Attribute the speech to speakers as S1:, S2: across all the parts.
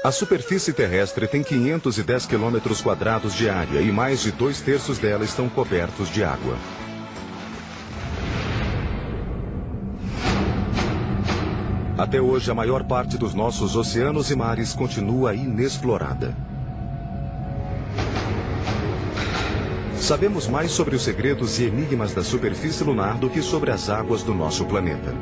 S1: A superfície terrestre tem 510 quilômetros quadrados de área e mais de 2/3 dela estão cobertos de água. Até hoje, a maior parte dos nossos oceanos e mares continua inexplorada. Sabemos mais sobre os segredos e enigmas da superfície lunar do que sobre as águas do nosso planeta.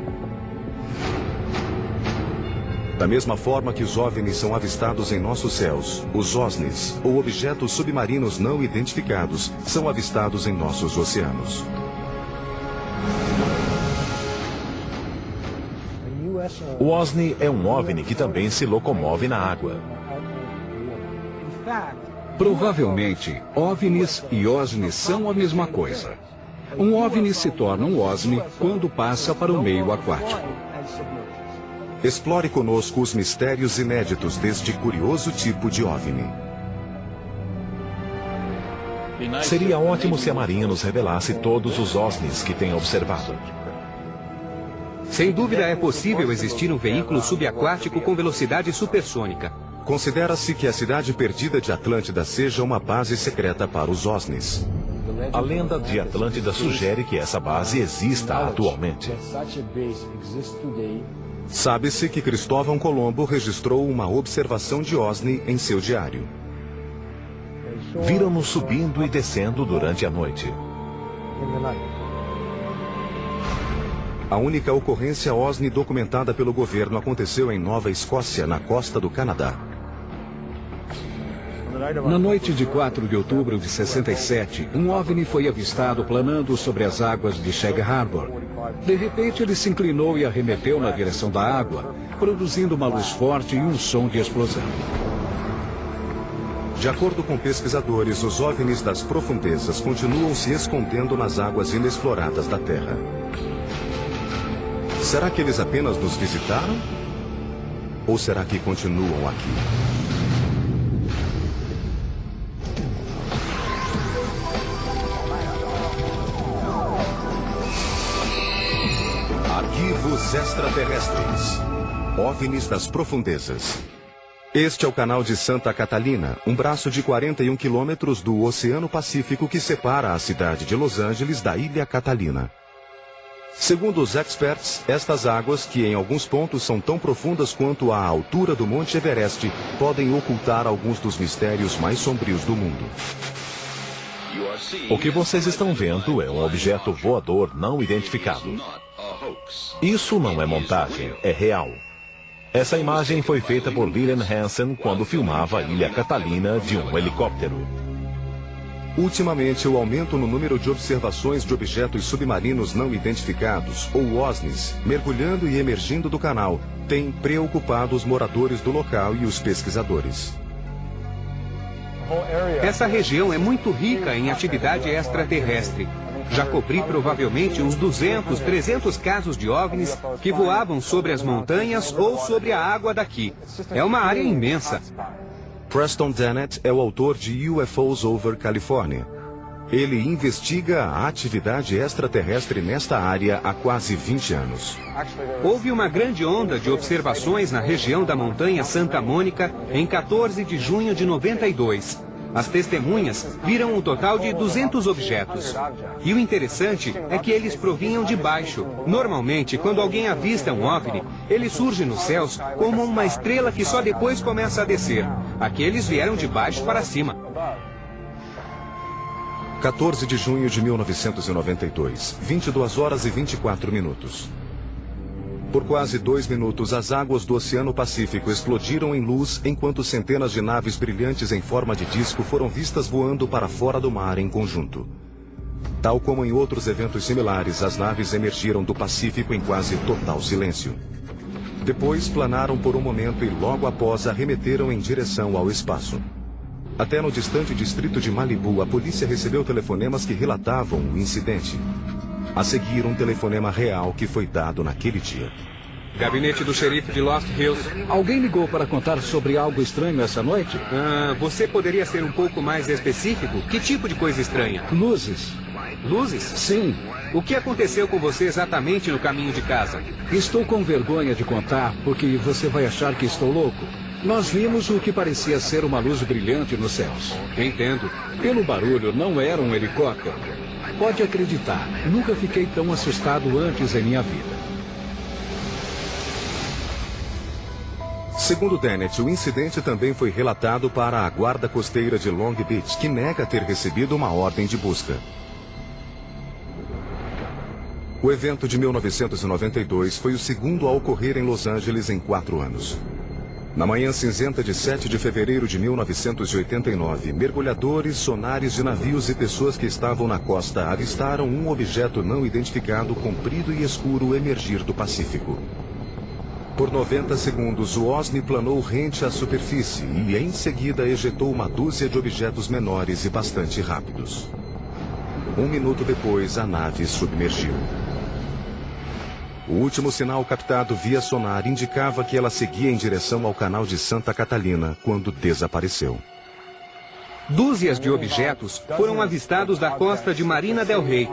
S1: Da mesma forma que os OVNIs são avistados em nossos céus, os OSNIs, ou objetos submarinos não identificados, são avistados em nossos oceanos.
S2: O OSNI é um OVNI que também se locomove na água.
S3: Provavelmente, OVNIs e OSNIs são a mesma coisa. Um OVNI se torna um OSNI quando passa para o meio aquático.
S1: Explore conosco os mistérios inéditos deste curioso tipo de OVNI.
S2: Seria ótimo se a Marinha nos revelasse todos os OSNIs que tem observado.
S4: Sem dúvida é possível existir um veículo subaquático com velocidade supersônica.
S1: Considera-se que a cidade perdida de Atlântida seja uma base secreta para os OSNIs.
S2: A lenda de Atlântida sugere que essa base exista atualmente.
S1: Sabe-se que Cristóvão Colombo registrou uma observação de OSNI em seu diário.
S2: Viram-nos subindo e descendo durante a noite.
S1: A única ocorrência OSNI documentada pelo governo aconteceu em Nova Escócia, na costa do Canadá.
S3: Na noite de 4 de outubro de 67, um OVNI foi avistado planando sobre as águas de Shag Harbor. De repente, ele se inclinou e arremeteu na direção da água, produzindo uma luz forte e um som de explosão.
S1: De acordo com pesquisadores, os OVNIs das profundezas continuam se escondendo nas águas inexploradas da Terra. Será que eles apenas nos visitaram? Ou será que continuam aqui? Arquivos extraterrestres. OVNIs das profundezas. Este é o canal de Santa Catalina, um braço de 41 quilômetros do Oceano Pacífico que separa a cidade de Los Angeles da Ilha Catalina. Segundo os experts, estas águas, que em alguns pontos são tão profundas quanto a altura do Monte Everest, podem ocultar alguns dos mistérios mais sombrios do mundo.
S2: O que vocês estão vendo é um objeto voador não identificado. Isso não é montagem, é real. Essa imagem foi feita por Lillian Hansen quando filmava a Ilha Catalina de um helicóptero.
S1: Ultimamente, o aumento no número de observações de objetos submarinos não identificados, ou OSNIs, mergulhando e emergindo do canal, tem preocupado os moradores do local e os pesquisadores.
S4: Essa região é muito rica em atividade extraterrestre. Já cobri provavelmente uns 200, 300 casos de OVNIs que voavam sobre as montanhas ou sobre a água daqui. É uma área imensa.
S1: Preston Dennett é o autor de UFOs Over California. Ele investiga a atividade extraterrestre nesta área há quase 20 anos.
S4: Houve uma grande onda de observações na região da montanha Santa Mônica em 14 de junho de 92. As testemunhas viram um total de 200 objetos. E o interessante é que eles provinham de baixo. Normalmente, quando alguém avista um OVNI, ele surge nos céus como uma estrela que só depois começa a descer. Aqueles vieram de baixo para cima.
S1: 14 de junho de 1992, 22 horas e 24 minutos. Por quase 2 minutos, as águas do Oceano Pacífico explodiram em luz enquanto centenas de naves brilhantes em forma de disco foram vistas voando para fora do mar em conjunto. Tal como em outros eventos similares, as naves emergiram do Pacífico em quase total silêncio. Depois planaram por um momento e logo após arremeteram em direção ao espaço. Até no distante distrito de Malibu, a polícia recebeu telefonemas que relatavam o incidente. A seguir, um telefonema real que foi dado naquele dia.
S4: Gabinete do xerife de Lost Hills.
S3: Alguém ligou para contar sobre algo estranho essa noite?
S4: Você poderia ser um pouco mais específico? Que tipo de coisa estranha?
S3: Luzes.
S4: Luzes?
S3: Sim.
S4: O que aconteceu com você exatamente no caminho de casa?
S3: Estou com vergonha de contar, porque você vai achar que estou louco. Nós vimos o que parecia ser uma luz brilhante nos céus.
S4: Entendo.
S3: Pelo barulho, não era um helicóptero. Pode acreditar, nunca fiquei tão assustado antes em minha vida.
S1: Segundo Dennett, o incidente também foi relatado para a Guarda Costeira de Long Beach, que nega ter recebido uma ordem de busca. O evento de 1992 foi o segundo a ocorrer em Los Angeles em 4 anos. Na manhã cinzenta de 7 de fevereiro de 1989, mergulhadores, sonares de navios e pessoas que estavam na costa avistaram um objeto não identificado, comprido e escuro, emergir do Pacífico. Por 90 segundos, o OSNI planou rente à superfície e, em seguida, ejetou uma dúzia de objetos menores e bastante rápidos. 1 minuto depois, a nave submergiu. O último sinal captado via sonar indicava que ela seguia em direção ao canal de Santa Catalina, quando desapareceu.
S4: Dúzias de objetos foram avistados da costa de Marina del Rey.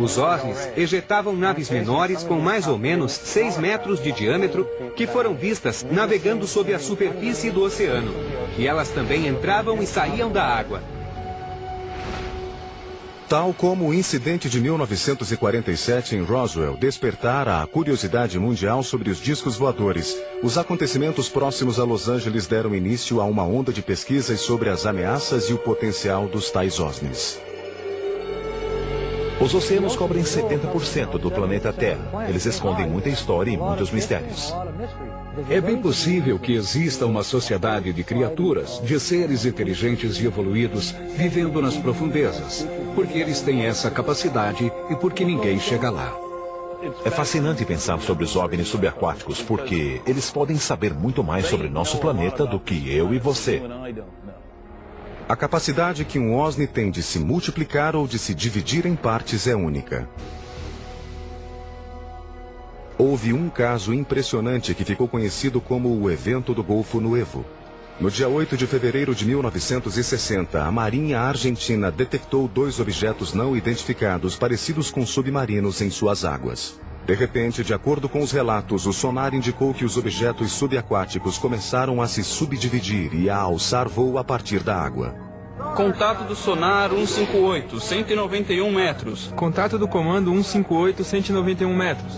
S4: Os OSNIs ejetavam naves menores com mais ou menos 6 metros de diâmetro que foram vistas navegando sob a superfície do oceano. E elas também entravam e saíam da água.
S1: Tal como o incidente de 1947 em Roswell despertara a curiosidade mundial sobre os discos voadores, os acontecimentos próximos a Los Angeles deram início a uma onda de pesquisas sobre as ameaças e o potencial dos tais OSNIs.
S2: Os oceanos cobrem 70% do planeta Terra. Eles escondem muita história e muitos mistérios.
S3: É bem possível que exista uma sociedade de criaturas, de seres inteligentes e evoluídos, vivendo nas profundezas, porque eles têm essa capacidade e porque ninguém chega lá.
S2: É fascinante pensar sobre os OVNIs subaquáticos, porque eles podem saber muito mais sobre nosso planeta do que eu e você.
S1: A capacidade que um OSNI tem de se multiplicar ou de se dividir em partes é única. Houve um caso impressionante que ficou conhecido como o Evento do Golfo Nuevo. No dia 8 de fevereiro de 1960, a Marinha Argentina detectou 2 objetos não identificados parecidos com submarinos em suas águas. De repente, de acordo com os relatos, o sonar indicou que os objetos subaquáticos começaram a se subdividir e a alçar voo a partir da água.
S5: Contato do sonar 158, 191 metros.
S6: Contato do comando 158, 191 metros.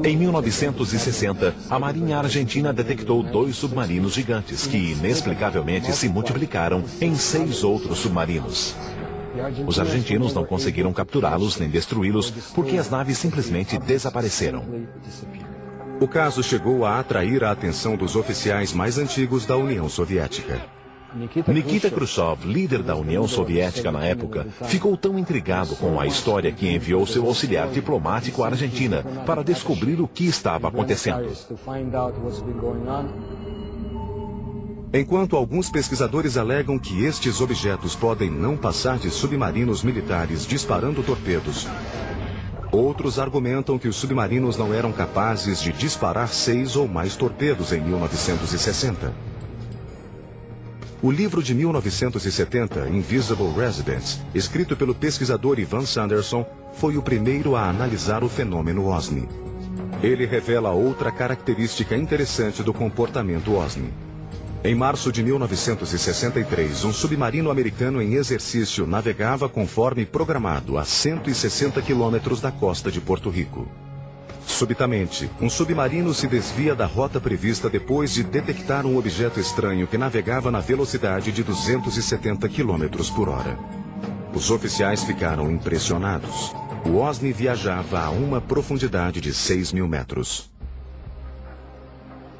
S2: Em 1960, a Marinha Argentina detectou 2 submarinos gigantes que inexplicavelmente se multiplicaram em 6 outros submarinos. Os argentinos não conseguiram capturá-los nem destruí-los porque as naves simplesmente desapareceram.
S1: O caso chegou a atrair a atenção dos oficiais mais antigos da União Soviética.
S2: Nikita Khrushchev, líder da União Soviética na época, ficou tão intrigado com a história que enviou seu auxiliar diplomático à Argentina para descobrir o que estava acontecendo.
S1: Enquanto alguns pesquisadores alegam que estes objetos podem não passar de submarinos militares disparando torpedos, outros argumentam que os submarinos não eram capazes de disparar 6 ou mais torpedos em 1960. O livro de 1970, Invisible Residents, escrito pelo pesquisador Ivan Sanderson, foi o primeiro a analisar o fenômeno OSNI. Ele revela outra característica interessante do comportamento OSNI. Em março de 1963, um submarino americano em exercício navegava conforme programado a 160 quilômetros da costa de Porto Rico. Subitamente, um submarino se desvia da rota prevista depois de detectar um objeto estranho que navegava na velocidade de 270 km por hora. Os oficiais ficaram impressionados. O OSNI viajava a uma profundidade de 6.000 metros.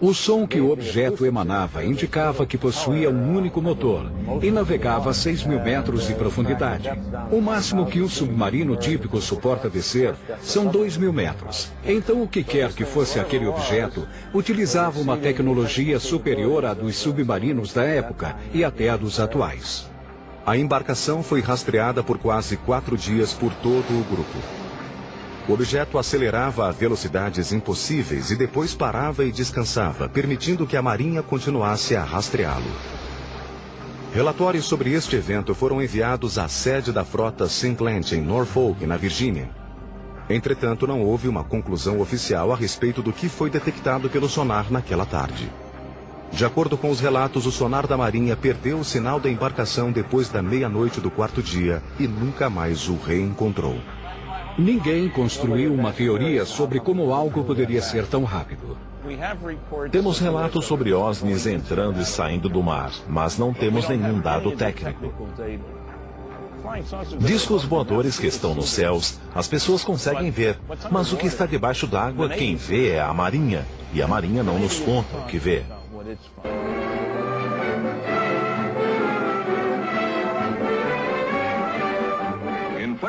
S3: O som que o objeto emanava indicava que possuía um único motor e navegava a 6.000 metros de profundidade. O máximo que um submarino típico suporta descer são 2.000 metros. Então, o que quer que fosse aquele objeto, utilizava uma tecnologia superior à dos submarinos da época e até à dos atuais.
S1: A embarcação foi rastreada por quase 4 dias por todo o grupo. O objeto acelerava a velocidades impossíveis e depois parava e descansava, permitindo que a Marinha continuasse a rastreá-lo. Relatórios sobre este evento foram enviados à sede da frota Sinclair em Norfolk, na Virgínia. Entretanto, não houve uma conclusão oficial a respeito do que foi detectado pelo sonar naquela tarde. De acordo com os relatos, o sonar da Marinha perdeu o sinal da embarcação depois da meia-noite do quarto dia e nunca mais o reencontrou.
S3: Ninguém construiu uma teoria sobre como algo poderia ser tão rápido.
S2: Temos relatos sobre OVNIs entrando e saindo do mar, mas não temos nenhum dado técnico. Discos voadores que estão nos céus, as pessoas conseguem ver, mas o que está debaixo d'água, quem vê é a Marinha, e a Marinha não nos conta o que vê.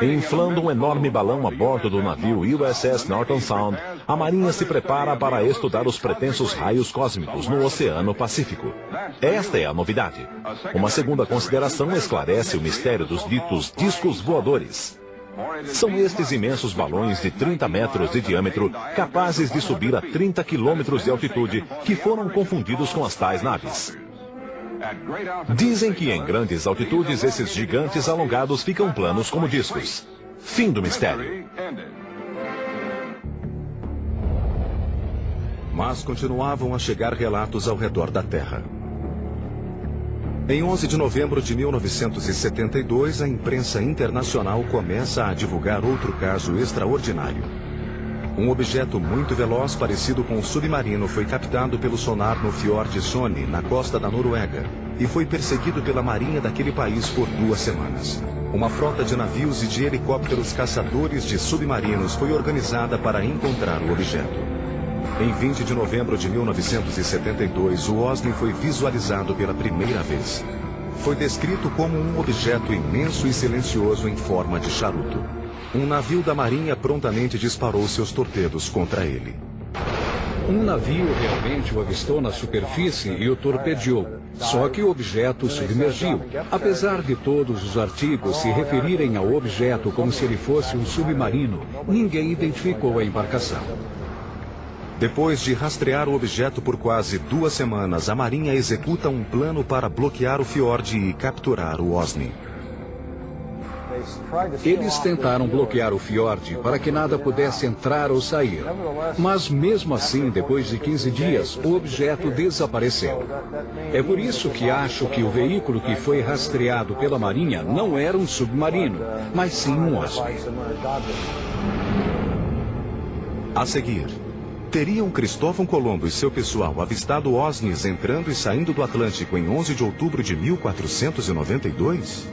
S2: Inflando um enorme balão a bordo do navio USS Norton Sound, a Marinha se prepara para estudar os pretensos raios cósmicos no Oceano Pacífico. Esta é a novidade. Uma segunda consideração esclarece o mistério dos ditos discos voadores. São estes imensos balões de 30 metros de diâmetro, capazes de subir a 30 quilômetros de altitude, que foram confundidos com as tais naves. Dizem que em grandes altitudes esses gigantes alongados ficam planos como discos. Fim do mistério.
S1: Mas continuavam a chegar relatos ao redor da Terra. Em 11 de novembro de 1972, a imprensa internacional começa a divulgar outro caso extraordinário. Um objeto muito veloz, parecido com um submarino, foi captado pelo sonar no Fiord Sone, na costa da Noruega, e foi perseguido pela marinha daquele país por 2 semanas. Uma frota de navios e de helicópteros caçadores de submarinos foi organizada para encontrar o objeto. Em 20 de novembro de 1972, o OVNI foi visualizado pela primeira vez. Foi descrito como um objeto imenso e silencioso em forma de charuto. Um navio da Marinha prontamente disparou seus torpedos contra ele.
S3: Um navio realmente o avistou na superfície e o torpedeou. Só que o objeto submergiu. Apesar de todos os artigos se referirem ao objeto como se ele fosse um submarino, ninguém identificou a embarcação.
S1: Depois de rastrear o objeto por quase 2 semanas, a Marinha executa um plano para bloquear o fiord e capturar o OVNI.
S3: Eles tentaram bloquear o fiord para que nada pudesse entrar ou sair. Mas mesmo assim, depois de 15 dias, o objeto desapareceu. É por isso que acho que o veículo que foi rastreado pela Marinha não era um submarino, mas sim um OVNI.
S1: A seguir, teriam Cristóvão Colombo e seu pessoal avistado OVNIs entrando e saindo do Atlântico em 11 de outubro de 1492?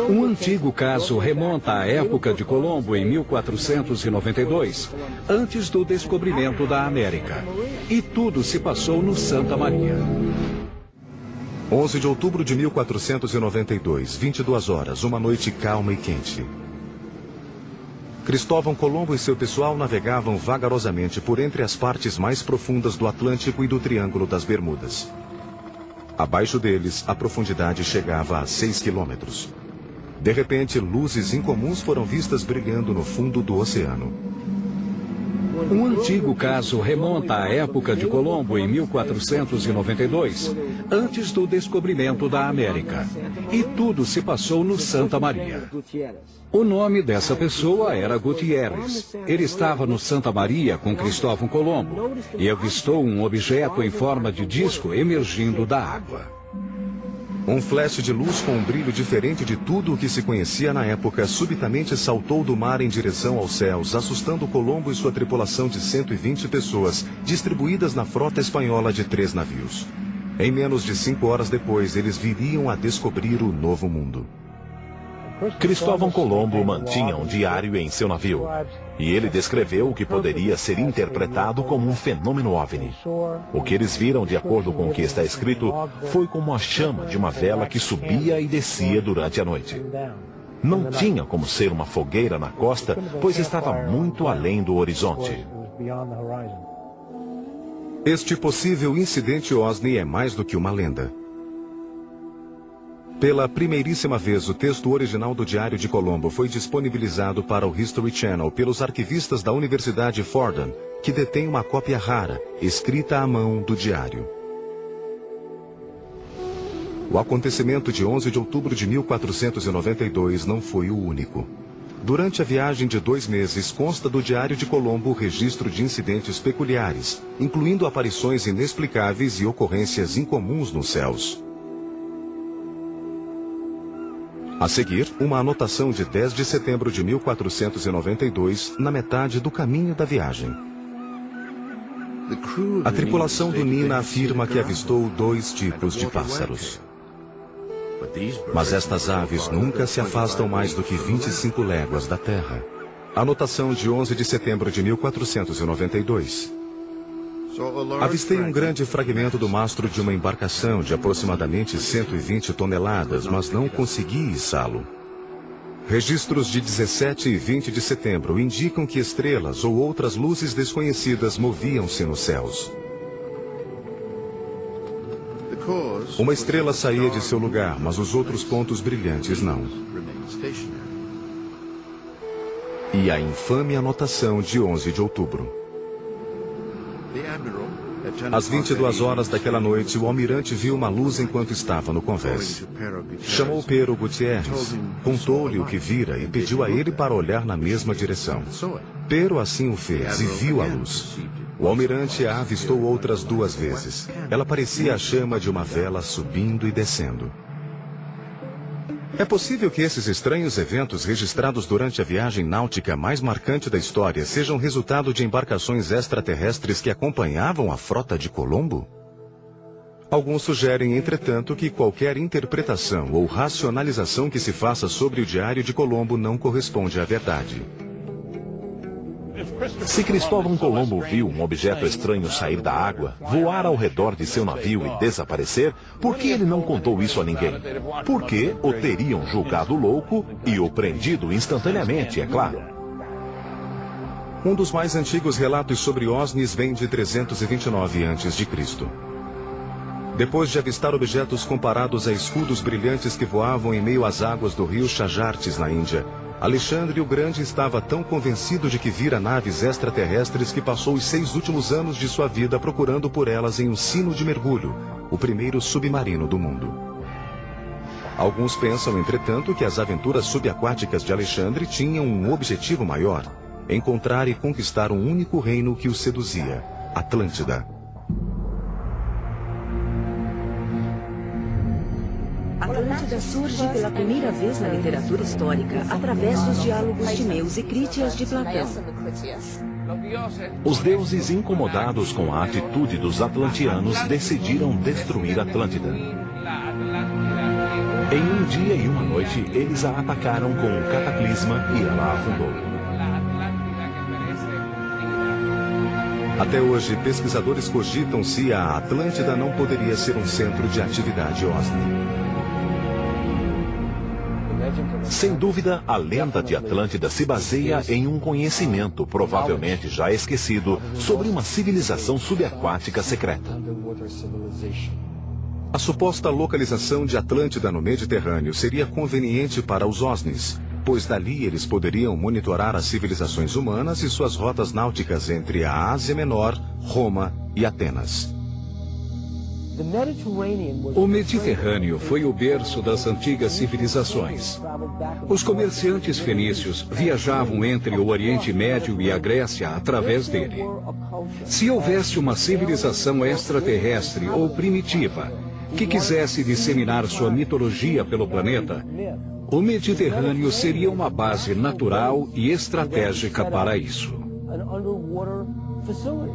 S3: Um antigo caso remonta à época de Colombo em 1492, antes do descobrimento da América. E tudo se passou no Santa Maria.
S1: 11 de outubro de 1492, 22 horas, uma noite calma e quente. Cristóvão Colombo e seu pessoal navegavam vagarosamente por entre as partes mais profundas do Atlântico e do Triângulo das Bermudas. Abaixo deles, a profundidade chegava a 6 quilômetros. De repente, luzes incomuns foram vistas brilhando no fundo do oceano.
S3: Um antigo caso remonta à época de Colombo em 1492, antes do descobrimento da América. E tudo se passou no Santa Maria. O nome dessa pessoa era Gutierrez. Ele estava no Santa Maria com Cristóvão Colombo e avistou um objeto em forma de disco emergindo da água.
S1: Um flash de luz com um brilho diferente de tudo o que se conhecia na época subitamente saltou do mar em direção aos céus, assustando Colombo e sua tripulação de 120 pessoas, distribuídas na frota espanhola de 3 navios. Em menos de 5 horas depois, eles viriam a descobrir o novo mundo.
S2: Cristóvão Colombo mantinha um diário em seu navio, e ele descreveu o que poderia ser interpretado como um fenômeno OVNI. O que eles viram, de acordo com o que está escrito, foi como a chama de uma vela que subia e descia durante a noite. Não tinha como ser uma fogueira na costa, pois estava muito além do horizonte.
S1: Este possível incidente OVNI é mais do que uma lenda. Pela primeiríssima vez, o texto original do Diário de Colombo foi disponibilizado para o History Channel pelos arquivistas da Universidade Fordham, que detém uma cópia rara, escrita à mão, do diário. O acontecimento de 11 de outubro de 1492 não foi o único. Durante a viagem de 2 meses, consta do Diário de Colombo o registro de incidentes peculiares, incluindo aparições inexplicáveis e ocorrências incomuns nos céus. A seguir, uma anotação de 10 de setembro de 1492, na metade do caminho da viagem. A tripulação do Nina afirma que avistou 2 tipos de pássaros. Mas estas aves nunca se afastam mais do que 25 léguas da Terra. Anotação de 11 de setembro de 1492. Avistei um grande fragmento do mastro de uma embarcação de aproximadamente 120 toneladas, mas não consegui içá-lo. Registros de 17 e 20 de setembro indicam que estrelas ou outras luzes desconhecidas moviam-se nos céus. Uma estrela saía de seu lugar, mas os outros pontos brilhantes não. E a infame anotação de 11 de outubro. Às 22 horas daquela noite, o almirante viu uma luz enquanto estava no convés. Chamou Pero Gutierrez, contou-lhe o que vira e pediu a ele para olhar na mesma direção. Pero assim o fez e viu a luz. O almirante a avistou outras 2 vezes. Ela parecia a chama de uma vela subindo e descendo. É possível que esses estranhos eventos registrados durante a viagem náutica mais marcante da história sejam resultado de embarcações extraterrestres que acompanhavam a frota de Colombo? Alguns sugerem, entretanto, que qualquer interpretação ou racionalização que se faça sobre o Diário de Colombo não corresponde à verdade.
S2: Se Cristóvão Colombo viu um objeto estranho sair da água, voar ao redor de seu navio e desaparecer, por que ele não contou isso a ninguém? Porque o teriam julgado louco e o prendido instantaneamente, é claro.
S1: Um dos mais antigos relatos sobre OVNIs vem de 329 a.C. Depois de avistar objetos comparados a escudos brilhantes que voavam em meio às águas do rio Chajartes, na Índia, Alexandre o Grande estava tão convencido de que vira naves extraterrestres que passou os 6 últimos anos de sua vida procurando por elas em um sino de mergulho, o primeiro submarino do mundo. Alguns pensam, entretanto, que as aventuras subaquáticas de Alexandre tinham um objetivo maior: encontrar e conquistar um único reino que o seduzia, Atlântida.
S7: Atlântida surge pela primeira vez na literatura histórica através dos diálogos Timeus e Crítias de Platão.
S2: Os deuses, incomodados com a atitude dos atlantianos, decidiram destruir Atlântida. Em um dia e uma noite, eles a atacaram com um cataclisma e ela afundou.
S1: Até hoje, pesquisadores cogitam se a Atlântida não poderia ser um centro de atividade OVNI.
S2: Sem dúvida, a lenda de Atlântida se baseia em um conhecimento, provavelmente já esquecido, sobre uma civilização subaquática secreta.
S1: A suposta localização de Atlântida no Mediterrâneo seria conveniente para os OVNIs, pois dali eles poderiam monitorar as civilizações humanas e suas rotas náuticas entre a Ásia Menor, Roma e Atenas.
S3: O Mediterrâneo foi o berço das antigas civilizações. Os comerciantes fenícios viajavam entre o Oriente Médio e a Grécia através dele. Se houvesse uma civilização extraterrestre ou primitiva que quisesse disseminar sua mitologia pelo planeta, o Mediterrâneo seria uma base natural e estratégica para isso.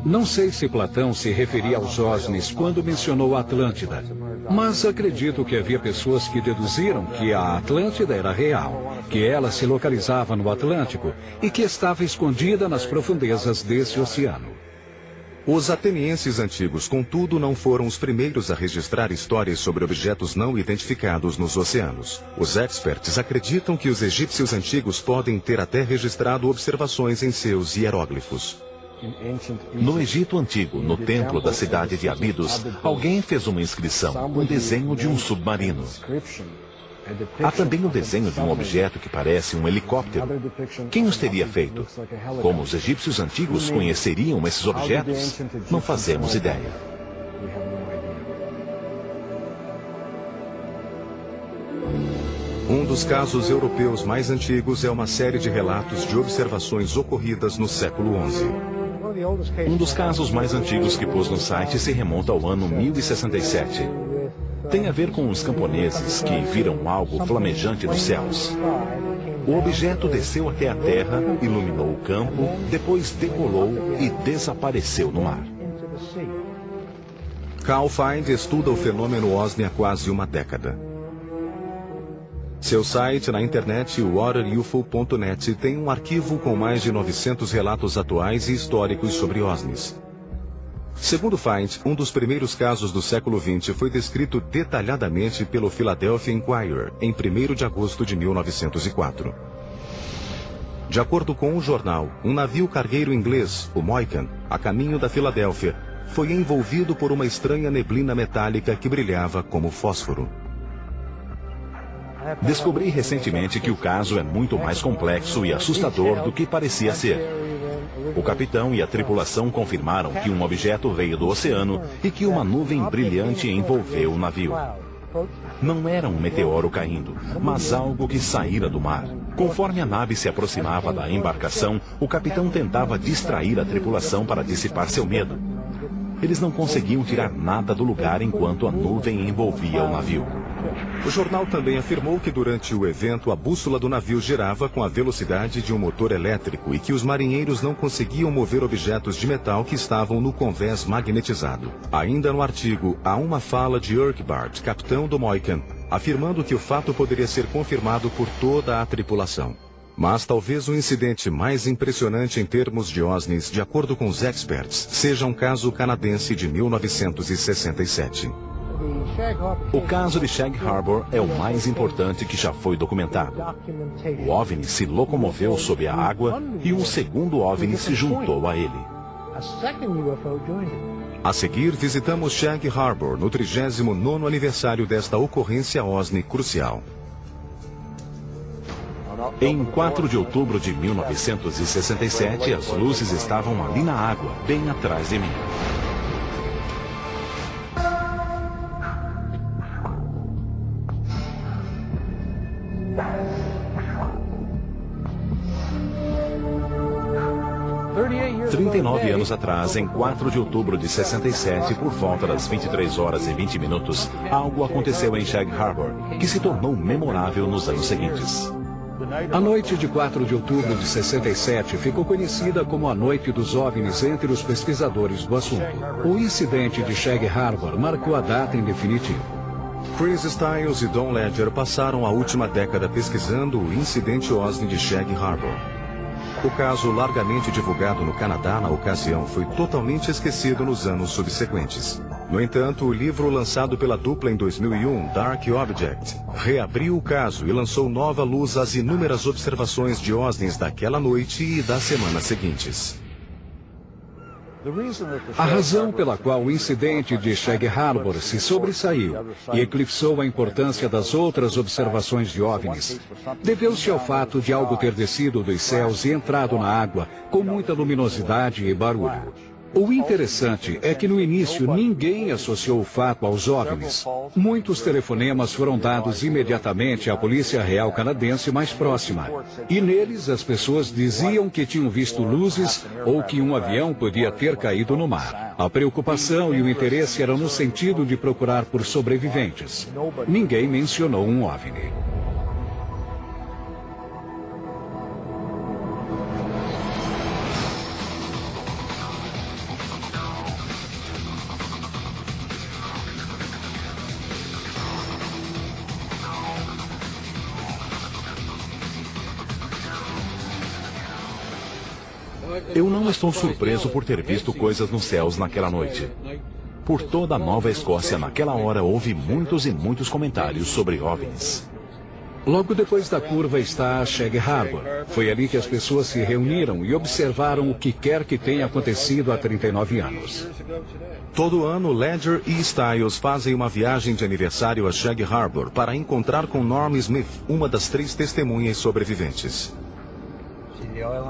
S3: Não sei se Platão se referia aos OVNIs quando mencionou a Atlântida, mas acredito que havia pessoas que deduziram que a Atlântida era real, que ela se localizava no Atlântico e que estava escondida nas profundezas desse oceano.
S1: Os atenienses antigos, contudo, não foram os primeiros a registrar histórias sobre objetos não identificados nos oceanos. Os experts acreditam que os egípcios antigos podem ter até registrado observações em seus hieróglifos.
S2: No Egito Antigo, no templo da cidade de Abidos, alguém fez uma inscrição, um desenho de um submarino. Há também o desenho de um objeto que parece um helicóptero. Quem os teria feito? Como os egípcios antigos conheceriam esses objetos? Não fazemos ideia.
S1: Um dos casos europeus mais antigos é uma série de relatos de observações ocorridas no século XI.
S2: Um dos casos mais antigos que pôs no site se remonta ao ano 1067. Tem a ver com os camponeses que viram algo flamejante nos céus. O objeto desceu até a terra, iluminou o campo, depois decolou e desapareceu no mar.
S1: Carl Find estuda o fenômeno OSNI há quase uma década. Seu site na internet, waterufo.net, tem um arquivo com mais de 900 relatos atuais e históricos sobre OSNIs. Segundo Find, um dos primeiros casos do século XX foi descrito detalhadamente pelo Philadelphia Inquirer em 1º de agosto de 1904. De acordo com o jornal, um navio cargueiro inglês, o Moykan, a caminho da Filadélfia, foi envolvido por uma estranha neblina metálica que brilhava como fósforo.
S2: Descobri recentemente que o caso é muito mais complexo e assustador do que parecia ser. O capitão e a tripulação confirmaram que um objeto veio do oceano e que uma nuvem brilhante envolveu o navio. Não era um meteoro caindo, mas algo que saíra do mar. Conforme a nave se aproximava da embarcação, o capitão tentava distrair a tripulação para dissipar seu medo. Eles não conseguiam tirar nada do lugar enquanto a nuvem envolvia o navio.
S1: O jornal também afirmou que durante o evento a bússola do navio girava com a velocidade de um motor elétrico e que os marinheiros não conseguiam mover objetos de metal que estavam no convés magnetizado. Ainda no artigo, há uma fala de Urquhart, capitão do Moykan, afirmando que o fato poderia ser confirmado por toda a tripulação. Mas talvez o incidente mais impressionante em termos de OSNIs, de acordo com os experts, seja um caso canadense de 1967.
S2: O caso de Shag Harbor é o mais importante que já foi documentado. O OVNI se locomoveu sob a água e um segundo OVNI se juntou a ele.
S1: A seguir, visitamos Shag Harbor no 39º aniversário desta ocorrência OSNI crucial.
S2: Em 4 de outubro de 1967, as luzes estavam ali na água, bem atrás de mim. "39 anos atrás, em 4 de outubro de 67, por volta das 23 horas e 20 minutos, algo aconteceu em Shag Harbor, que se tornou memorável nos anos seguintes.
S3: A noite de 4 de outubro de 67 ficou conhecida como a Noite dos OVNIs entre os pesquisadores do assunto. O incidente de Shag Harbor marcou a data em definitivo.
S1: Chris Stiles e Don Ledger passaram a última década pesquisando o incidente OSNI de Shag Harbor. O caso, largamente divulgado no Canadá na ocasião, foi totalmente esquecido nos anos subsequentes. No entanto, o livro lançado pela dupla em 2001, Dark Object, reabriu o caso e lançou nova luz às inúmeras observações de OSNIs daquela noite e das semanas seguintes.
S3: A razão pela qual o incidente de Shag Harbor se sobressaiu e eclipsou a importância das outras observações de OVNIs deveu-se ao fato de algo ter descido dos céus e entrado na água com muita luminosidade e barulho. O interessante é que no início ninguém associou o fato aos OVNIs. Muitos telefonemas foram dados imediatamente à Polícia Real Canadense mais próxima. E neles as pessoas diziam que tinham visto luzes ou que um avião podia ter caído no mar. A preocupação e o interesse eram no sentido de procurar por sobreviventes. Ninguém mencionou um OVNI.
S2: Eu não estou surpreso por ter visto coisas nos céus naquela noite. Por toda a Nova Escócia, naquela hora, houve muitos e muitos comentários sobre OVNIs.
S3: Logo depois da curva está Shag Harbor. Foi ali que as pessoas se reuniram e observaram o que quer que tenha acontecido há 39 anos.
S1: Todo ano, Ledger e Stiles fazem uma viagem de aniversário a Shag Harbor para encontrar com Norm Smith, uma das 3 testemunhas sobreviventes.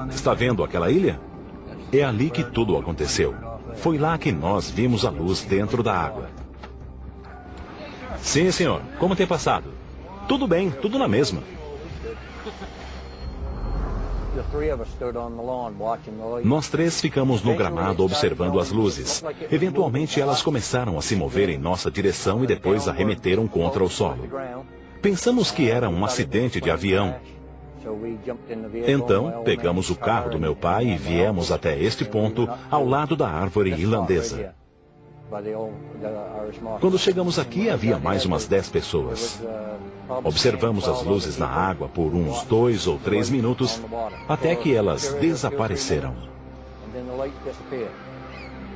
S2: Está vendo aquela ilha? É ali que tudo aconteceu. Foi lá que nós vimos a luz dentro da água. Sim, senhor. Como tem passado? Tudo bem, tudo na mesma. Nós três ficamos no gramado observando as luzes. Eventualmente elas começaram a se mover em nossa direção e depois arremeteram contra o solo. Pensamos que era um acidente de avião. Então, pegamos o carro do meu pai e viemos até este ponto, ao lado da árvore irlandesa. Quando chegamos aqui, havia mais umas 10 pessoas. Observamos as luzes na água por uns 2 ou 3 minutos, até que elas desapareceram.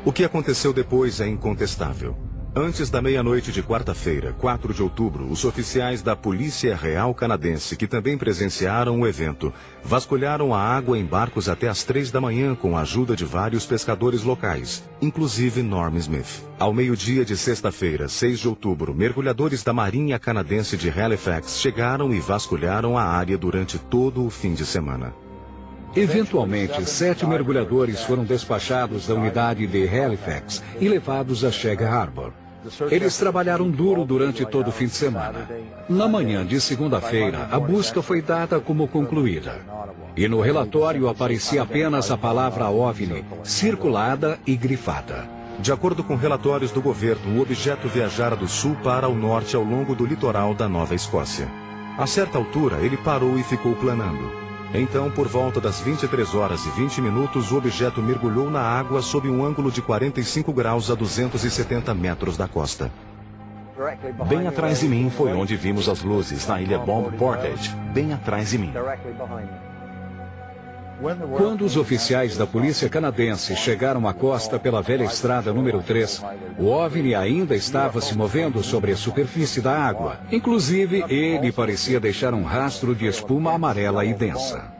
S1: O que aconteceu depois é incontestável. Antes da meia-noite de quarta-feira, 4 de outubro, os oficiais da Polícia Real Canadense, que também presenciaram o evento, vasculharam a água em barcos até às 3 da manhã com a ajuda de vários pescadores locais, inclusive Norm Smith. Ao meio-dia de sexta-feira, 6 de outubro, mergulhadores da Marinha Canadense de Halifax chegaram e vasculharam a área durante todo o fim de semana.
S3: Eventualmente, 7 mergulhadores foram despachados da unidade de Halifax e levados a Shag Harbor. Eles trabalharam duro durante todo o fim de semana. Na manhã de segunda-feira, a busca foi dada como concluída. E no relatório aparecia apenas a palavra OVNI, circulada e grifada.
S1: De acordo com relatórios do governo, o objeto viajara do sul para o norte ao longo do litoral da Nova Escócia. A certa altura, ele parou e ficou planando. Então, por volta das 23 horas e 20 minutos, o objeto mergulhou na água sob um ângulo de 45 graus a 270 metros da costa.
S2: Bem atrás de mim foi onde vimos as luzes, na ilha Bomb Portage, bem atrás de mim.
S3: Quando os oficiais da polícia canadense chegaram à costa pela velha estrada número 3, o OVNI ainda estava se movendo sobre a superfície da água. Inclusive, ele parecia deixar um rastro de espuma amarela e densa.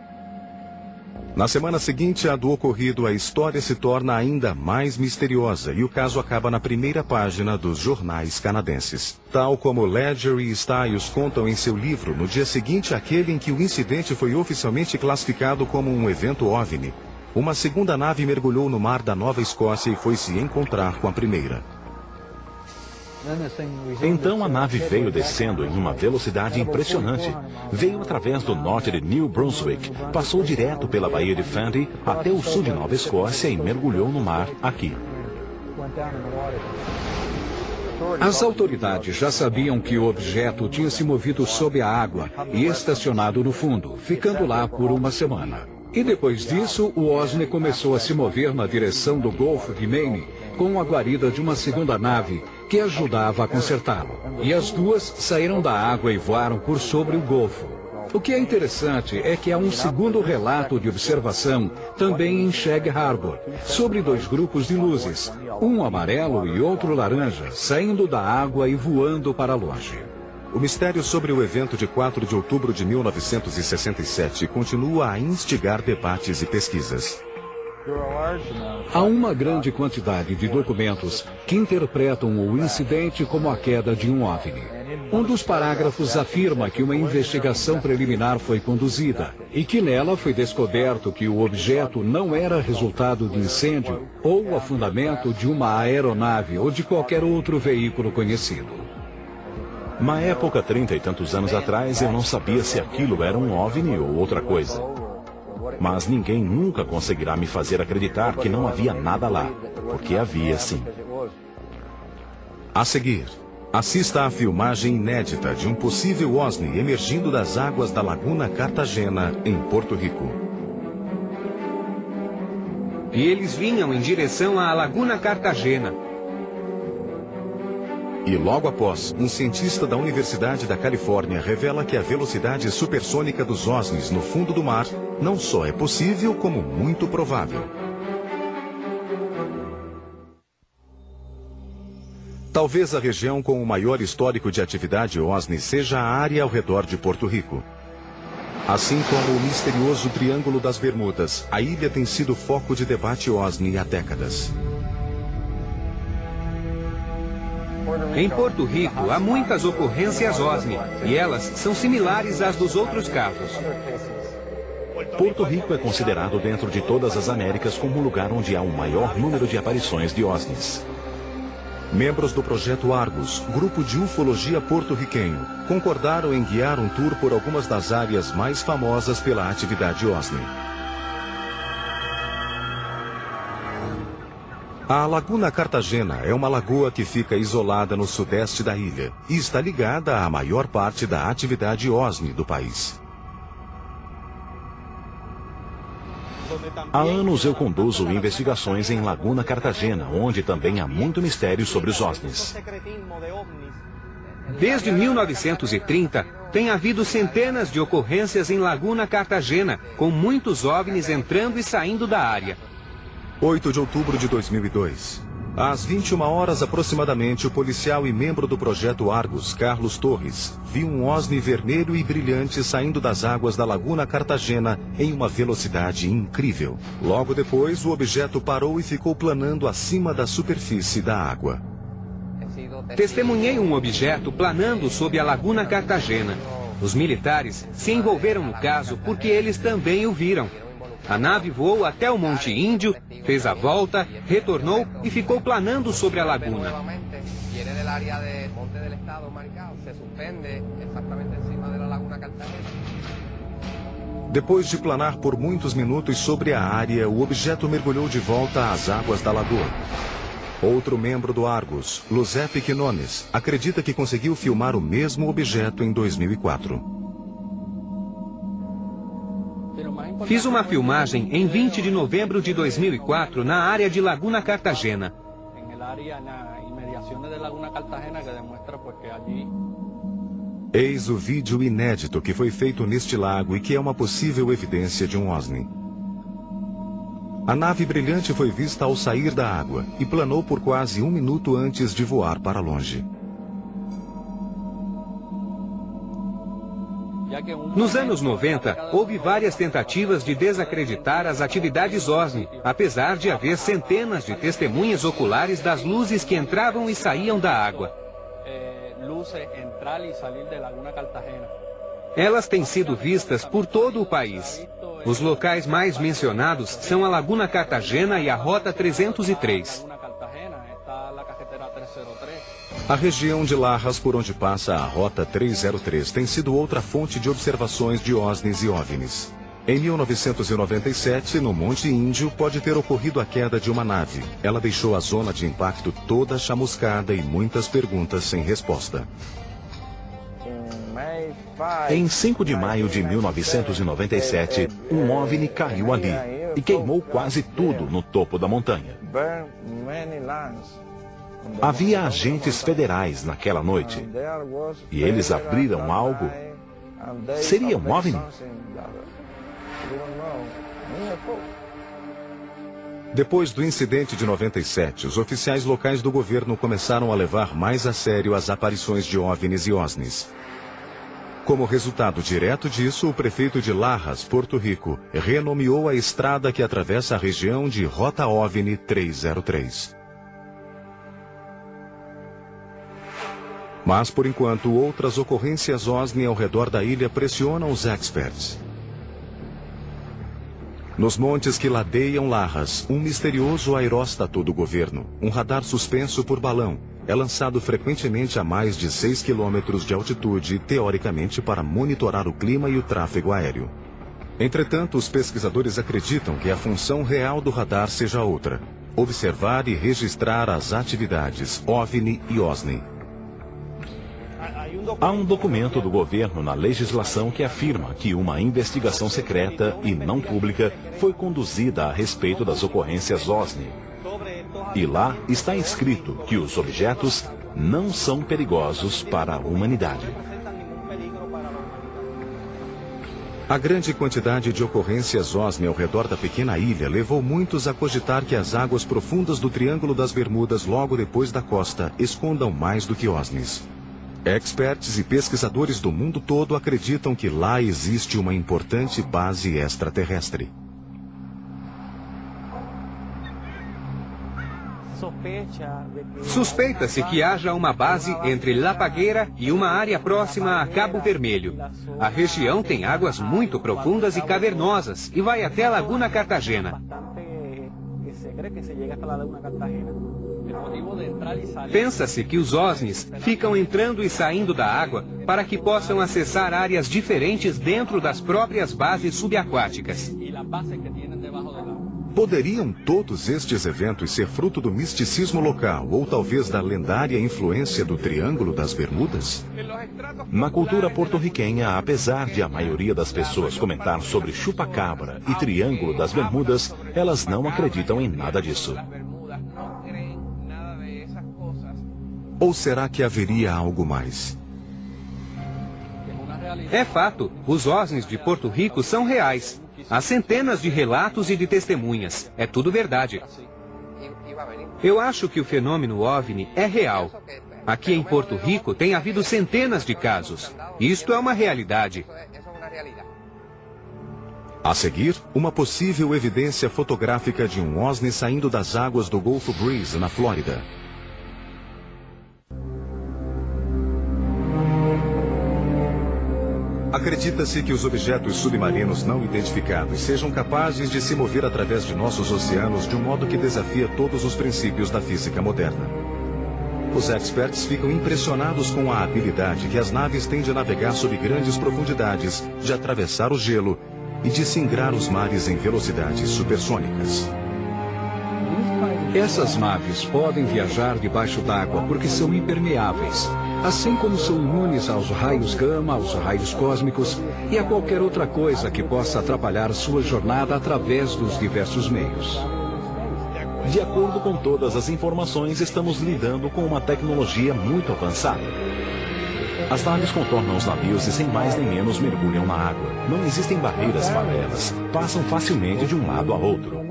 S1: Na semana seguinte à do ocorrido, a história se torna ainda mais misteriosa e o caso acaba na primeira página dos jornais canadenses. Tal como Ledger e Stiles contam em seu livro, no dia seguinte àquele em que o incidente foi oficialmente classificado como um evento OVNI, uma segunda nave mergulhou no mar da Nova Escócia e foi se encontrar com a primeira.
S2: Então a nave veio descendo em uma velocidade impressionante. Veio através do norte de New Brunswick, passou direto pela Baía de Fundy até o sul de Nova Escócia e mergulhou no mar aqui.
S3: As autoridades já sabiam que o objeto tinha se movido sob a água e estacionado no fundo, ficando lá por uma semana. E depois disso, o OVNI começou a se mover na direção do Golfo de Maine, com a guarida de uma segunda nave que ajudava a consertá-lo. E as duas saíram da água e voaram por sobre o Golfo. O que é interessante é que há um segundo relato de observação, também em Shag Harbor, sobre 2 grupos de luzes, um amarelo e outro laranja, saindo da água e voando para longe.
S1: O mistério sobre o evento de 4 de outubro de 1967 continua a instigar debates e pesquisas.
S3: Há uma grande quantidade de documentos que interpretam o incidente como a queda de um OVNI. Um dos parágrafos afirma que uma investigação preliminar foi conduzida e que nela foi descoberto que o objeto não era resultado de incêndio ou afundamento de uma aeronave ou de qualquer outro veículo conhecido.
S2: Na época, 30 e tantos anos atrás, eu não sabia se aquilo era um OVNI ou outra coisa. Mas ninguém nunca conseguirá me fazer acreditar que não havia nada lá, porque havia sim.
S1: A seguir, assista à filmagem inédita de um possível OVNI emergindo das águas da Laguna Cartagena, em Porto Rico.
S4: E eles vinham em direção à Laguna Cartagena.
S1: E logo após, um cientista da Universidade da Califórnia revela que a velocidade supersônica dos OVNIs no fundo do mar não só é possível, como muito provável. Talvez a região com o maior histórico de atividade OVNI seja a área ao redor de Porto Rico. Assim como o misterioso Triângulo das Bermudas, a ilha tem sido foco de debate OVNI há décadas.
S4: Em Porto Rico, há muitas ocorrências OVNI, e elas são similares às dos outros casos.
S2: Porto Rico é considerado dentro de todas as Américas como o lugar onde há um maior número de aparições de OVNIs.
S1: Membros do projeto Argus, grupo de ufologia porto-riquenho, concordaram em guiar um tour por algumas das áreas mais famosas pela atividade OVNI. A Laguna Cartagena é uma lagoa que fica isolada no sudeste da ilha e está ligada à maior parte da atividade OVNI do país.
S2: Há anos eu conduzo investigações em Laguna Cartagena, onde também há muito mistério sobre os OVNIs.
S4: Desde 1930, tem havido centenas de ocorrências em Laguna Cartagena, com muitos OVNIs entrando e saindo da área.
S1: 8 de outubro de 2002. Às 21 horas aproximadamente, o policial e membro do projeto Argus, Carlos Torres, viu um OVNI vermelho e brilhante saindo das águas da Laguna Cartagena em uma velocidade incrível. Logo depois, o objeto parou e ficou planando acima da superfície da água.
S4: Testemunhei um objeto planando sob a Laguna Cartagena. Os militares se envolveram no caso porque eles também o viram. A nave voou até o Monte Índio, fez a volta, retornou e ficou planando sobre a laguna.
S1: Depois de planar por muitos minutos sobre a área, o objeto mergulhou de volta às águas da lagoa. Outro membro do Argus, Giuseppe Quinones, acredita que conseguiu filmar o mesmo objeto em 2004.
S4: Fiz uma filmagem em 20 de novembro de 2004 na área de Laguna Cartagena.
S1: Eis o vídeo inédito que foi feito neste lago e que é uma possível evidência de um OVNI. A nave brilhante foi vista ao sair da água e planou por quase 1 minuto antes de voar para longe.
S4: Nos anos 90, houve várias tentativas de desacreditar as atividades OVNI, apesar de haver centenas de testemunhas oculares das luzes que entravam e saíam da água. Elas têm sido vistas por todo o país. Os locais mais mencionados são a Laguna Cartagena e a Rota 303.
S1: A região de Lajas, por onde passa a Rota 303, tem sido outra fonte de observações de OVNIs e OVNIs. Em 1997, no Monte Índio, pode ter ocorrido a queda de uma nave. Ela deixou a zona de impacto toda chamuscada e muitas perguntas sem resposta.
S2: Em 5 de maio de 1997, um OVNI caiu ali e queimou quase tudo no topo da montanha. Havia agentes federais naquela noite e eles abriram algo. Seria um OVNI?
S1: Depois do incidente de 97, os oficiais locais do governo começaram a levar mais a sério as aparições de OVNIs e OSNIs. Como resultado direto disso, o prefeito de Lajas, Porto Rico, renomeou a estrada que atravessa a região de Rota OVNI 303. Mas, por enquanto, outras ocorrências OSNI ao redor da ilha pressionam os experts. Nos montes que ladeiam Lajas, um misterioso aeróstato do governo, um radar suspenso por balão, é lançado frequentemente a mais de 6 quilômetros de altitude, teoricamente para monitorar o clima e o tráfego aéreo. Entretanto, os pesquisadores acreditam que a função real do radar seja outra: observar e registrar as atividades OVNI e OSNI.
S2: Há um documento do governo na legislação que afirma que uma investigação secreta e não pública foi conduzida a respeito das ocorrências OSNI. E lá está escrito que os objetos não são perigosos para a humanidade.
S1: A grande quantidade de ocorrências OSNI ao redor da pequena ilha levou muitos a cogitar que as águas profundas do Triângulo das Bermudas, logo depois da costa, escondam mais do que OSNIs. Experts e pesquisadores do mundo todo acreditam que lá existe uma importante base extraterrestre.
S4: Suspeita-se que haja uma base entre La Pagueira e uma área próxima a Cabo Vermelho. A região tem águas muito profundas e cavernosas e vai até a Laguna Cartagena. Pensa-se que os OSNIs ficam entrando e saindo da água para que possam acessar áreas diferentes dentro das próprias bases subaquáticas.
S1: Poderiam todos estes eventos ser fruto do misticismo local ou talvez da lendária influência do Triângulo das Bermudas?
S2: Na cultura porto-riquenha, apesar de a maioria das pessoas comentar sobre chupa-cabra e Triângulo das Bermudas, elas não acreditam em nada disso.
S1: Ou será que haveria algo mais?
S4: É fato, os OSNIs de Porto Rico são reais. Há centenas de relatos e de testemunhas. É tudo verdade. Eu acho que o fenômeno OVNI é real. Aqui em Porto Rico tem havido centenas de casos. Isto é uma realidade.
S1: A seguir, uma possível evidência fotográfica de um OSNI saindo das águas do Golfo Breeze, na Flórida. Acredita-se que os objetos submarinos não identificados sejam capazes de se mover através de nossos oceanos de um modo que desafia todos os princípios da física moderna. Os experts ficam impressionados com a habilidade que as naves têm de navegar sob grandes profundidades, de atravessar o gelo e de singrar os mares em velocidades supersônicas.
S3: Essas naves podem viajar debaixo d'água porque são impermeáveis, assim como são imunes aos raios gama, aos raios cósmicos e a qualquer outra coisa que possa atrapalhar sua jornada através dos diversos meios.
S2: De acordo com todas as informações, estamos lidando com uma tecnologia muito avançada. As naves contornam os navios e sem mais nem menos mergulham na água. Não existem barreiras para elas. Passam facilmente de um lado a outro.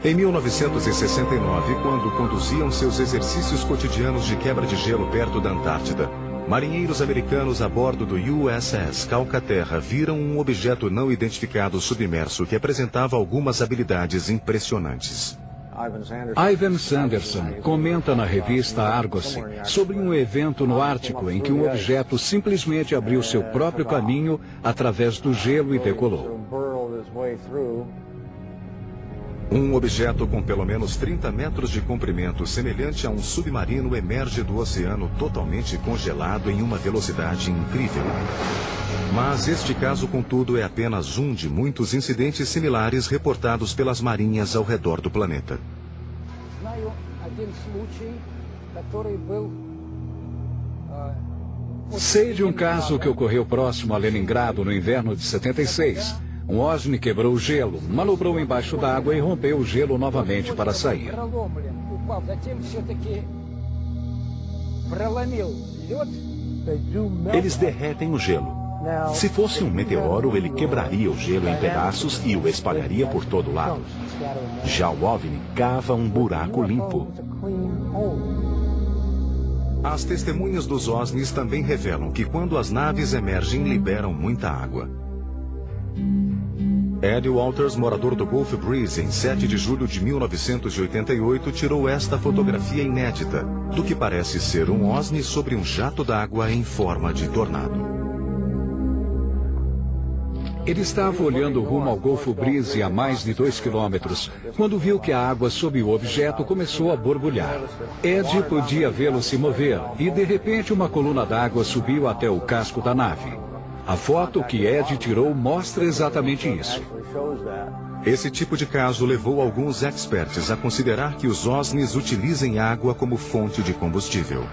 S1: Em 1969, quando conduziam seus exercícios cotidianos de quebra de gelo perto da Antártida, marinheiros americanos a bordo do USS Calcaterra viram um objeto não identificado submerso que apresentava algumas habilidades impressionantes.
S3: Ivan Sanderson comenta na revista Argosy sobre um evento no Ártico em que um objeto simplesmente abriu seu próprio caminho através do gelo e decolou.
S1: Um objeto com pelo menos 30 metros de comprimento, semelhante a um submarino, emerge do oceano totalmente congelado em uma velocidade incrível. Mas este caso, contudo, é apenas um de muitos incidentes similares reportados pelas marinhas ao redor do planeta.
S3: Sei de um caso que ocorreu próximo a Leningrado no inverno de 76. Um OSNI quebrou o gelo, manobrou embaixo d'água e rompeu o gelo novamente para sair.
S2: Eles derretem o gelo. Se fosse um meteoro, ele quebraria o gelo em pedaços e o espalharia por todo lado. Já o OVNI cava um buraco limpo.
S1: As testemunhas dos OSNIs também revelam que quando as naves emergem, liberam muita água. Ed Walters, morador do Gulf Breeze, em 7 de julho de 1988, tirou esta fotografia inédita do que parece ser um OSNI sobre um jato d'água em forma de tornado.
S3: Ele estava olhando rumo ao Golfo Breeze a mais de 2 quilômetros, quando viu que a água sob o objeto começou a borbulhar. Ed podia vê-lo se mover e, de repente, uma coluna d'água subiu até o casco da nave. A foto que Ed tirou mostra exatamente isso.
S1: Esse tipo de caso levou alguns experts a considerar que os OSNIs utilizem água como fonte de combustível.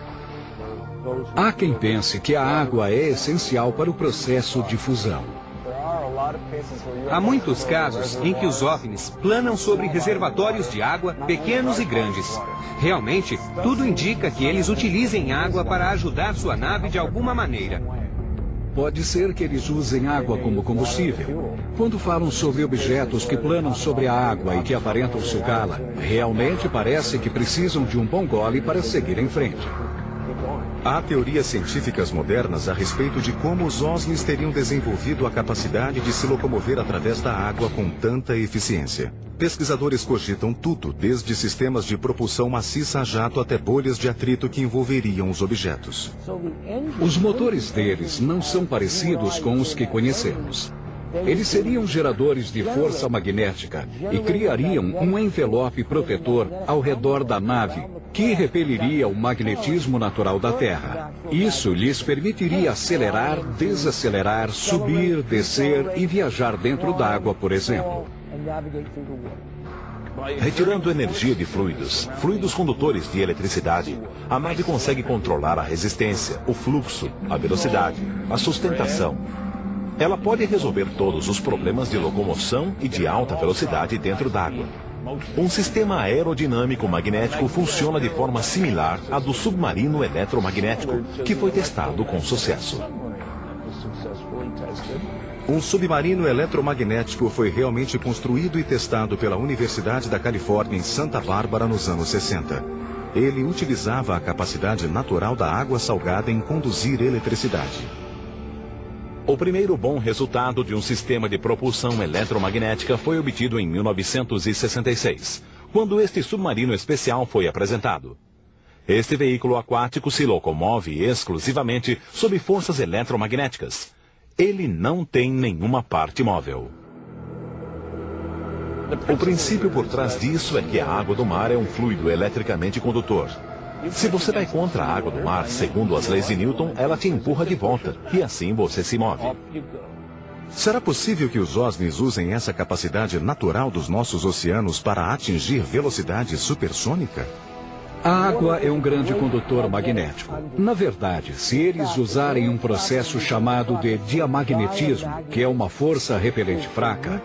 S3: Há quem pense que a água é essencial para o processo de fusão.
S4: Há muitos casos em que os OVNIs planam sobre reservatórios de água pequenos e grandes. Realmente, tudo indica que eles utilizem água para ajudar sua nave de alguma maneira.
S3: Pode ser que eles usem água como combustível. Quando falam sobre objetos que planam sobre a água e que aparentam sugá-la, realmente parece que precisam de um bom gole para seguir em frente.
S1: Há teorias científicas modernas a respeito de como os OSNIs teriam desenvolvido a capacidade de se locomover através da água com tanta eficiência. Pesquisadores cogitam tudo, desde sistemas de propulsão maciça a jato até bolhas de atrito que envolveriam os objetos.
S3: Os motores deles não são parecidos com os que conhecemos. Eles seriam geradores de força magnética e criariam um envelope protetor ao redor da nave que repeliria o magnetismo natural da Terra. Isso lhes permitiria acelerar, desacelerar, subir, descer e viajar dentro d'água, por exemplo.
S2: Retirando energia de fluidos condutores de eletricidade, a nave consegue controlar a resistência, o fluxo, a velocidade, a sustentação. Ela pode resolver todos os problemas de locomoção e de alta velocidade dentro d'água. Um sistema aerodinâmico magnético funciona de forma similar à do submarino eletromagnético, que foi testado com sucesso.
S1: Um submarino eletromagnético foi realmente construído e testado pela Universidade da Califórnia em Santa Bárbara nos anos 60. Ele utilizava a capacidade natural da água salgada em conduzir eletricidade.
S2: O primeiro bom resultado de um sistema de propulsão eletromagnética foi obtido em 1966, quando este submarino especial foi apresentado. Este veículo aquático se locomove exclusivamente sob forças eletromagnéticas. Ele não tem nenhuma parte móvel. O princípio por trás disso é que a água do mar é um fluido eletricamente condutor. Se você vai contra a água do mar, segundo as leis de Newton, ela te empurra de volta, e assim você se move.
S1: Será possível que os OSNIs usem essa capacidade natural dos nossos oceanos para atingir velocidade supersônica?
S3: A água é um grande condutor magnético. Na verdade, se eles usarem um processo chamado de diamagnetismo, que é uma força repelente fraca,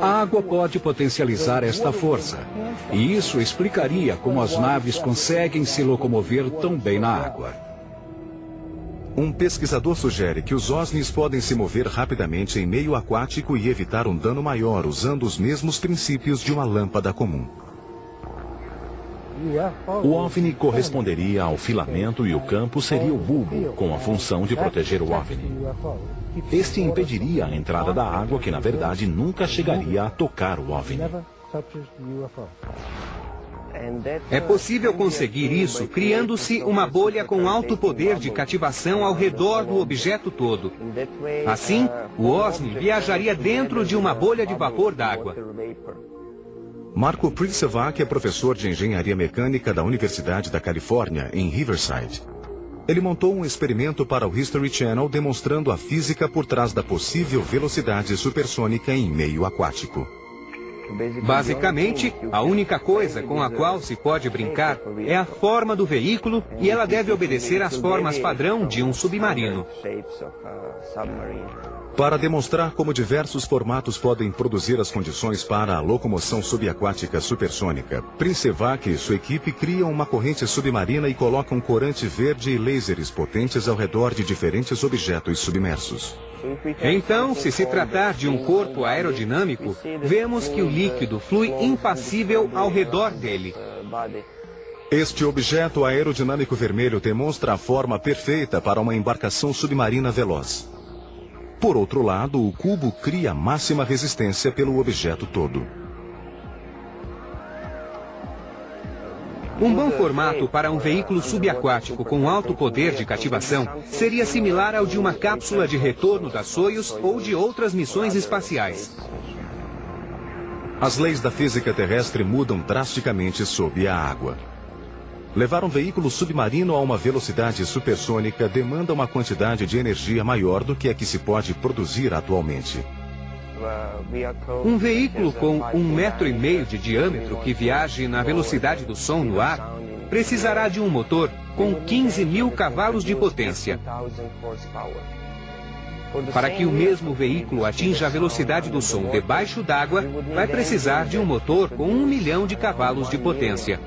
S3: a água pode potencializar esta força. E isso explicaria como as naves conseguem se locomover tão bem na água.
S1: Um pesquisador sugere que os OSNIs podem se mover rapidamente em meio aquático e evitar um dano maior usando os mesmos princípios de uma lâmpada comum.
S2: O OVNI corresponderia ao filamento e o campo seria o bulbo, com a função de proteger o OVNI. Este impediria a entrada da água, que na verdade nunca chegaria a tocar o OVNI.
S4: É possível conseguir isso criando-se uma bolha com alto poder de cativação ao redor do objeto todo. Assim, o OSNI viajaria dentro de uma bolha de vapor d'água.
S1: Marco Pricevak é professor de engenharia mecânica da Universidade da Califórnia, em Riverside. Ele montou um experimento para o History Channel demonstrando a física por trás da possível velocidade supersônica em meio aquático.
S4: Basicamente, a única coisa com a qual se pode brincar é a forma do veículo e ela deve obedecer às formas padrão de um submarino.
S1: Para demonstrar como diversos formatos podem produzir as condições para a locomoção subaquática supersônica, Pricevak e sua equipe criam uma corrente submarina e colocam corante verde e lasers potentes ao redor de diferentes objetos submersos.
S4: Então, se tratar de um corpo aerodinâmico, vemos que o líquido flui impassível ao redor dele.
S1: Este objeto aerodinâmico vermelho demonstra a forma perfeita para uma embarcação submarina veloz. Por outro lado, o cubo cria máxima resistência pelo objeto todo.
S4: Um bom formato para um veículo subaquático com alto poder de cativação seria similar ao de uma cápsula de retorno da Soyuz ou de outras missões espaciais.
S1: As leis da física terrestre mudam drasticamente sob a água. Levar um veículo submarino a uma velocidade supersônica demanda uma quantidade de energia maior do que a que se pode produzir atualmente.
S4: Um veículo com 1,5 metro de diâmetro que viaje na velocidade do som no ar precisará de um motor com 15.000 cavalos de potência. Para que o mesmo veículo atinja a velocidade do som debaixo d'água, vai precisar de um motor com 1 milhão de cavalos de potência.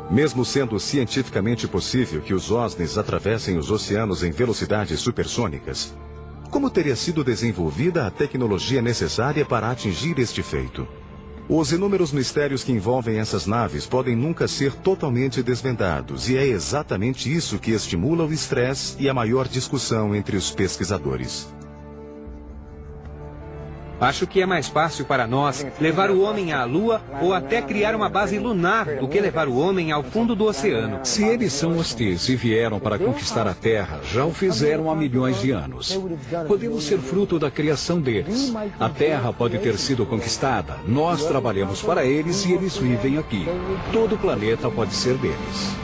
S1: Mesmo sendo cientificamente possível que os OSNIs atravessem os oceanos em velocidades supersônicas, como teria sido desenvolvida a tecnologia necessária para atingir este feito? Os inúmeros mistérios que envolvem essas naves podem nunca ser totalmente desvendados, e é exatamente isso que estimula o estresse e a maior discussão entre os pesquisadores.
S4: Acho que é mais fácil para nós levar o homem à Lua ou até criar uma base lunar do que levar o homem ao fundo do oceano.
S3: Se eles são hostis e vieram para conquistar a Terra, já o fizeram há milhões de anos. Podemos ser fruto da criação deles. A Terra pode ter sido conquistada. Nós trabalhamos para eles e eles vivem aqui. Todo o planeta pode ser deles.